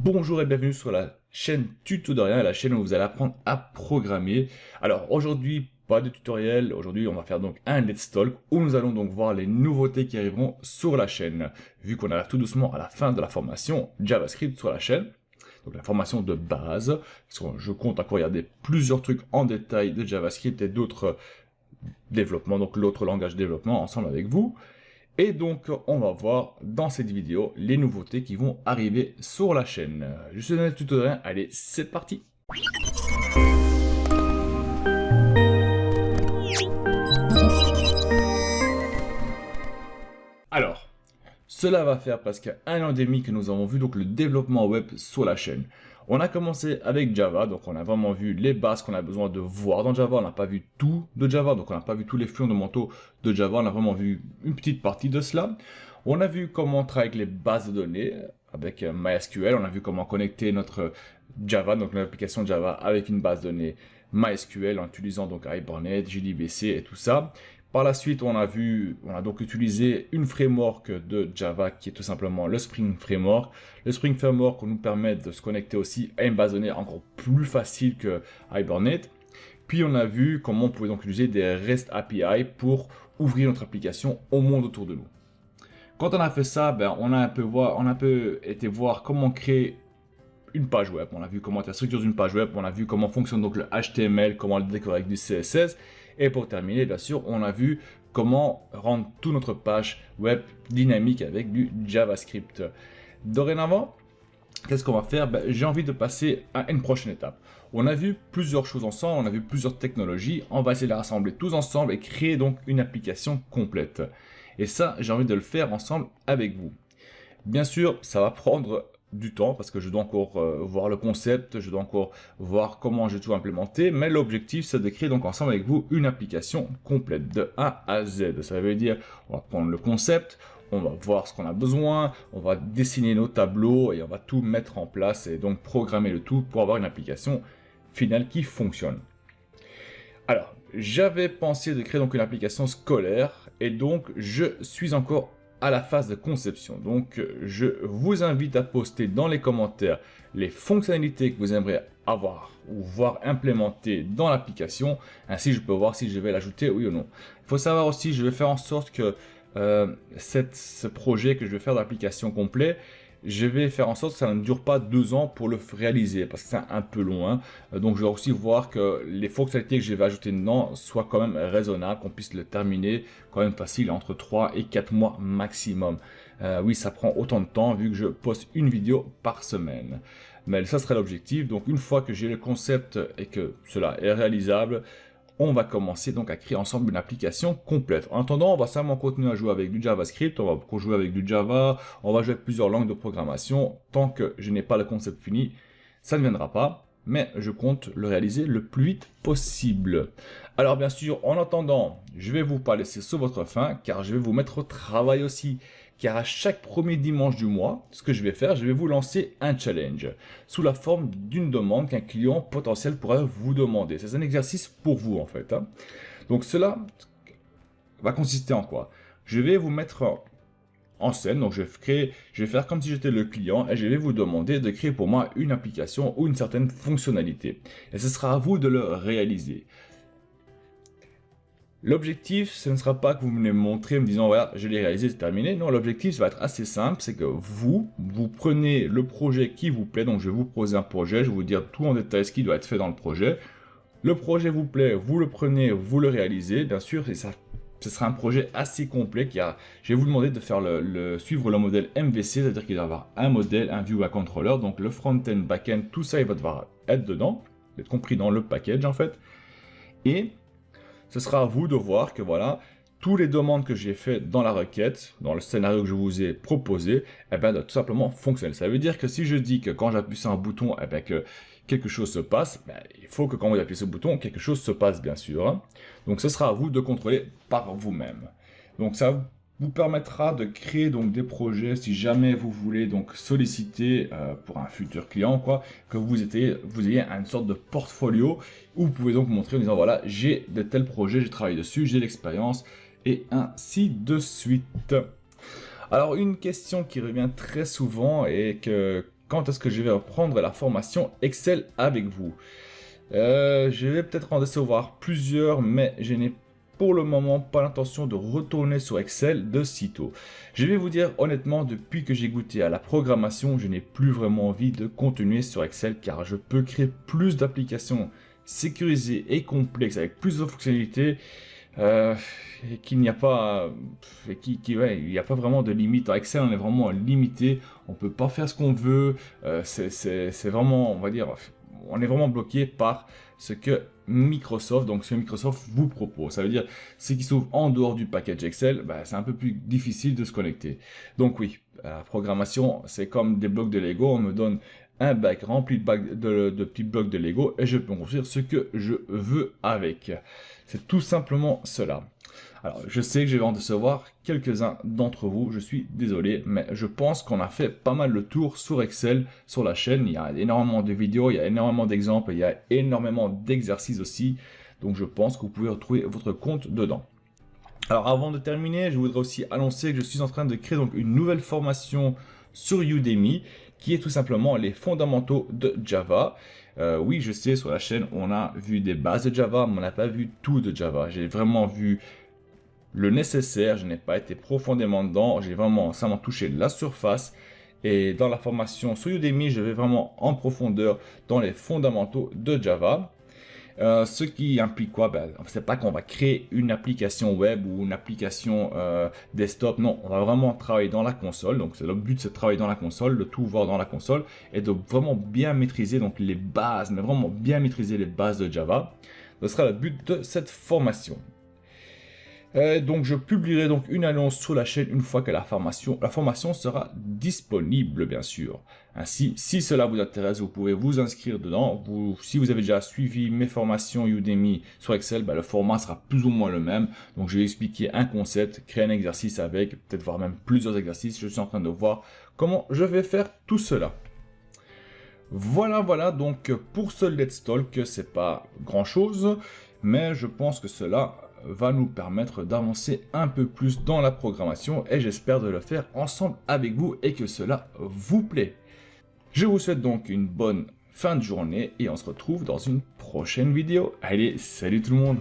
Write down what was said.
Bonjour et bienvenue sur la chaîne Tutoriel, la chaîne où vous allez apprendre à programmer. Alors aujourd'hui, pas de tutoriel, aujourd'hui on va faire donc un Let's Talk où nous allons donc voir les nouveautés qui arriveront sur la chaîne. Vu qu'on arrive tout doucement à la fin de la formation JavaScript sur la chaîne, donc la formation de base, parce que je compte encore regarder plusieurs trucs en détail de JavaScript et d'autres développements, donc l'autre langage de développement ensemble avec vous. Et donc, on va voir dans cette vidéo les nouveautés qui vont arriver sur la chaîne. Je suis dans le tutoriel, allez, c'est parti! Alors, cela va faire presque un an et demi que nous avons vu donc le développement web sur la chaîne. On a commencé avec Java, donc on a vraiment vu les bases qu'on a besoin de voir dans Java. On n'a pas vu tout de Java, donc on n'a pas vu tous les fondamentaux de Java. On a vraiment vu une petite partie de cela. On a vu comment travailler avec les bases de données avec MySQL. On a vu comment connecter notre Java, donc l'application Java avec une base de données MySQL en utilisant donc Hibernate, JDBC et tout ça. Par la suite, on a donc utilisé une framework de Java qui est tout simplement le Spring Framework. Le Spring Framework nous permet de se connecter aussi à une base de données encore plus facile que Hibernate. Puis on a vu comment on pouvait donc utiliser des REST API pour ouvrir notre application au monde autour de nous. Quand on a fait ça, on a un peu été voir comment créer une page web. On a vu comment être la structure d'une page web, on a vu comment fonctionne donc le HTML, comment le décorer avec du CSS. Et pour terminer, bien sûr, on a vu comment rendre toute notre page web dynamique avec du JavaScript. Dorénavant, qu'est-ce qu'on va faire? J'ai envie de passer à une prochaine étape. On a vu plusieurs choses ensemble, on a vu plusieurs technologies. On va essayer de les rassembler tous ensemble et créer donc une application complète. Et ça, j'ai envie de le faire ensemble avec vous. Bien sûr, ça va prendre du temps parce que je dois encore voir le concept, je dois encore voir comment je vais tout implémenter, mais l'objectif c'est de créer donc ensemble avec vous une application complète de A à Z. Ça veut dire on va prendre le concept, on va voir ce qu'on a besoin, on va dessiner nos tableaux et on va tout mettre en place et donc programmer le tout pour avoir une application finale qui fonctionne. Alors, j'avais pensé de créer donc une application scolaire et donc je suis encore à la phase de conception. Donc, je vous invite à poster dans les commentaires les fonctionnalités que vous aimeriez avoir ou voir implémentées dans l'application. Ainsi, je peux voir si je vais l'ajouter oui ou non. Il faut savoir aussi, je vais faire en sorte que ce projet que je vais faire d'application complet, je vais faire en sorte que ça ne dure pas 2 ans pour le réaliser parce que c'est un peu long. Hein. Donc je vais aussi voir que les fonctionnalités que je vais ajouter dedans soient quand même raisonnables, qu'on puisse le terminer quand même facile entre 3 et 4 mois maximum. Oui, ça prend autant de temps vu que je poste une vidéo par semaine. Mais ça serait l'objectif. Donc une fois que j'ai le concept et que cela est réalisable, on va commencer donc à créer ensemble une application complète. En attendant, on va simplement continuer à jouer avec du JavaScript, on va jouer avec du Java, on va jouer avec plusieurs langues de programmation. Tant que je n'ai pas le concept fini, ça ne viendra pas, mais je compte le réaliser le plus vite possible. Alors bien sûr, en attendant, je vais vous pas laisser sur votre faim, car je vais vous mettre au travail aussi. Car à chaque premier dimanche du mois, ce que je vais faire, je vais vous lancer un challenge sous la forme d'une demande qu'un client potentiel pourrait vous demander. C'est un exercice pour vous en fait. Hein. Donc cela va consister en quoi? Je vais vous mettre en scène, donc je vais faire comme si j'étais le client et je vais vous demander de créer pour moi une application ou une certaine fonctionnalité. Et ce sera à vous de le réaliser. L'objectif, ce ne sera pas que vous venez me montrer en me disant voilà, je l'ai réalisé, c'est terminé. Non, l'objectif, ça va être assez simple, c'est que vous prenez le projet qui vous plaît. Donc, je vais vous proposer un projet, je vais vous dire tout en détail ce qui doit être fait dans le projet. Le projet vous plaît, vous le prenez, vous le réalisez. Bien sûr, et ça, ce sera un projet assez complet. Je vais vous demander de faire suivre le modèle MVC, c'est-à-dire qu'il va y avoir un modèle, un view, un controller. Donc, le front-end, back-end, tout ça, il va devoir être dedans, être compris dans le package en fait. Et ce sera à vous de voir que voilà, toutes les demandes que j'ai faites dans la requête, dans le scénario que je vous ai proposé, doivent tout simplement fonctionner. Ça veut dire que si je dis que quand j'appuie sur un bouton, que quelque chose se passe, il faut que quand vous appuyez sur le bouton, quelque chose se passe bien sûr. Hein. Donc ce sera à vous de contrôler par vous-même. Donc ça vous permettra de créer donc des projets si jamais vous voulez donc solliciter pour un futur client que vous ayez une sorte de portfolio où vous pouvez donc montrer en disant voilà, j'ai de tels projets, j'ai travaillé dessus, j'ai l'expérience et ainsi de suite. Alors une question qui revient très souvent et que quand est-ce que je vais reprendre la formation Excel avec vous. Je vais peut-être en recevoir plusieurs, mais je n'ai pour le moment pas l'intention de retourner sur Excel de sitôt. Je vais vous dire honnêtement, depuis que j'ai goûté à la programmation, je n'ai plus vraiment envie de continuer sur Excel car je peux créer plus d'applications sécurisées et complexes avec plus de fonctionnalités et qu'il n'y a pas, il n'y a pas vraiment de limite. En Excel, on est vraiment limité, on peut pas faire ce qu'on veut, c'est vraiment, on va dire, on est vraiment bloqué par ce que Microsoft, donc ce que Microsoft vous propose. Ça veut dire, ce qui s'ouvre en dehors du package Excel, c'est un peu plus difficile de se connecter. Donc oui, la programmation, c'est comme des blocs de Lego, on me donne un bac rempli de petits blocs de Lego et je peux construire ce que je veux avec. C'est tout simplement cela. Alors, je sais que je vais en recevoir quelques-uns d'entre vous, je suis désolé, mais je pense qu'on a fait pas mal le tour sur Excel, sur la chaîne. Il y a énormément de vidéos, il y a énormément d'exemples, il y a énormément d'exercices aussi. Donc, je pense que vous pouvez retrouver votre compte dedans. Alors, avant de terminer, je voudrais aussi annoncer que je suis en train de créer donc une nouvelle formation sur Udemy, qui est tout simplement les fondamentaux de Java. Oui, je sais, sur la chaîne, on a vu des bases de Java, mais on n'a pas vu tout de Java. J'ai vraiment vu le nécessaire, je n'ai pas été profondément dedans, j'ai vraiment seulement touché la surface. Et dans la formation sur Udemy, je vais vraiment en profondeur dans les fondamentaux de Java. Ce qui implique quoi? C'est pas qu'on va créer une application web ou une application desktop. Non, on va vraiment travailler dans la console. Donc, c'est le but, c'est de travailler dans la console, de tout voir dans la console et de vraiment bien maîtriser donc les bases, mais vraiment bien maîtriser les bases de Java. Ce sera le but de cette formation. Donc je publierai donc une annonce sur la chaîne une fois que la formation sera disponible, bien sûr. Ainsi, si cela vous intéresse, vous pouvez vous inscrire dedans. Si vous avez déjà suivi mes formations Udemy sur Excel, le format sera plus ou moins le même. Donc je vais expliquer un concept, créer un exercice avec, peut-être voir même plusieurs exercices. Je suis en train de voir comment je vais faire tout cela. Voilà, donc pour ce Let's Talk, c'est pas grand chose, mais je pense que cela va nous permettre d'avancer un peu plus dans la programmation et j'espère de le faire ensemble avec vous et que cela vous plaît. Je vous souhaite donc une bonne fin de journée et on se retrouve dans une prochaine vidéo. Allez, salut tout le monde!